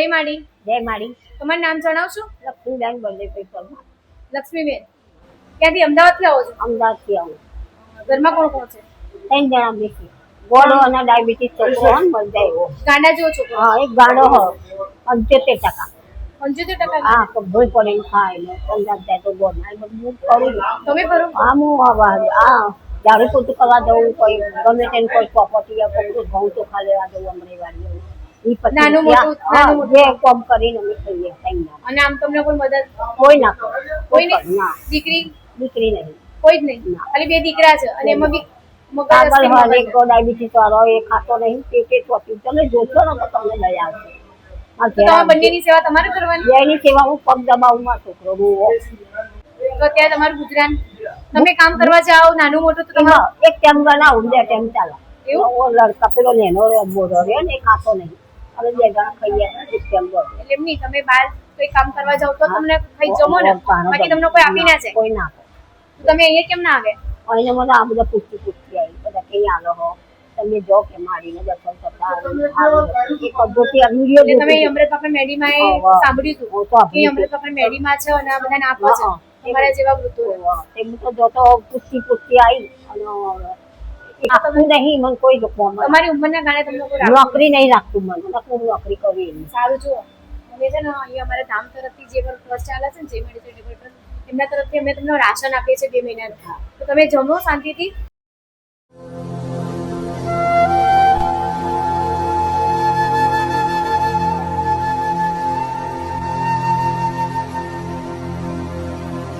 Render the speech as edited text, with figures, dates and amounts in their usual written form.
જય માડી. જય માડી. તમારું નામ જણાવશો? લક્ષ્મીબેન બળદેવભાઈ પરમાર. લક્ષ્મીબેન, ક્યાંથી અમદાવાદથી આવો છો? અમદાવાદથી આવું. ઘરમાં કોણ કોણ છે? 3 જણા બેસી. ગોળો અને ડાયાબિટીસ છોકરો હોય ને બધા એવો. ગાંડા જેવો છોકરો? હા, એક ગાડો હોય 75%. 75%? હા, કભોય પડે ને ખાય ને 15 જાય તો ગોળ ના બધું હું કરું. તમે કરો? હા, હું ઝાડુ પોતું કરવા જવું, કોઈ ગમે તેને કોઈ પ્રોપર્ટી આપો, ઘઉં ચોખા લેવા જવું, અમરેવાડી નાનું મોટું જે કામ કરીને અમે ખાઈએ. અને આમ તમને કોઈ મદદ? કોઈ ના કરે. કોઈ નહીં? ના, દીકરી? દીકરી નહીં. કોઈ જ નહીં? ખાલી 2 દીકરા છે અને એમાં બી પાગલ હોય, એક ડાયાબિટીસ વાળો, એ ખાતો નહીં, પેટે ચોટ્યું. તમે જોશો ને તો તમને દયા આવશે. તમારા બંનેની સેવા તમારે કરવાની? બેની સેવા હું પગ દબાવું, માં છોકરો રોવો. તો અત્યારે તમારું ગુજરાન, તમે કામ કરવા જાઓ નાનું મોટું તો તમારું એક ટાઈમ બનાવું, 2 ટાઈમ ચાલે. એવું લડકા પેલો નેનો બોધો રહે ને, એ ખાતો નહીં. અમે 2 જણા ખાઈએ, એક ટાઈમ બોધો. એટલે એમ નહીં, તમે બહાર કોઈ કામ કરવા જાઓ તો તમને ખાઈ જમો ને, બાકી તમને કોઈ આપી ના જાય? કોઈ ના આપે. તો તમે અહીંયા કેમ ના આવે? એને મને આ બધા પૂછતી આવી બધા કઈ આલો હો, તમે જો કે મારીને દર્શન કરતા એક પદ્ધતિ આ વિડિયો એટલે તમે અમૃત પાપડ મેડીમાં સાંભળ્યું હતું કે અમૃત પાપડ મેડીમાં છે અને આ બધાને આપો છો તમારા જેવા વૃદ્ધો? એમ તો જોતો પૂછતી આવી અને આપતું નહીં મને કોઈ તમારી ઉંમરના કારણે તમને કોઈ નોકરી નહીં રાખતું, મને હું નોકરી કરી. સારું જુઓ, અમે છે ને અહીંયા અમારા ધામ તરફથી જે પણ ટ્રસ્ટ ચાલે છે ને, જે મેડિટેબલ ટ્રસ્ટ, એમના તરફથી અમે તમને રાશન આપીએ છીએ 2 મહિનાનું. તો તમે જમો શાંતિથી,